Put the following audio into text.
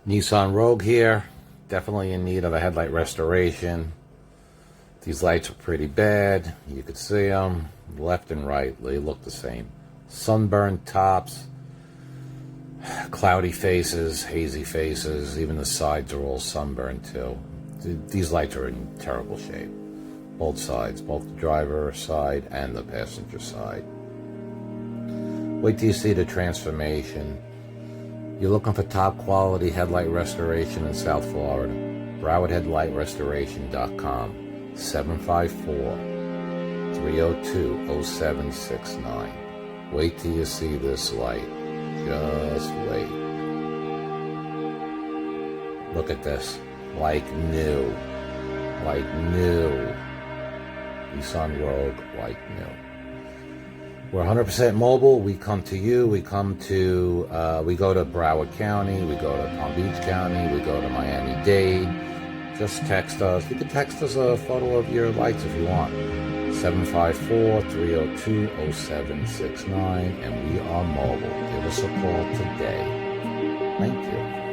Nissan Rogue here, definitely in need of a headlight restoration. These lights are pretty bad. You could see them left and right. They look the same. Sunburned tops, cloudy faces, hazy faces. Even the sides are all sunburned too. These lights are in terrible shape. Both sides, both the driver side and the passenger side. Wait till you see the transformation. You're looking for top quality headlight restoration in South Florida. BrowardHeadlightRestoration.com 754-302-0769. Wait till you see this light. Just wait. Look at this. Like new. Like new. Nissan Rogue, like new. We're 100% mobile. We come to you. We go to Broward County. We go to Palm Beach County. We go to Miami-Dade. Just text us. You can text us a photo of your lights if you want. 754-302-0769. And we are mobile. Give us a call today. Thank you.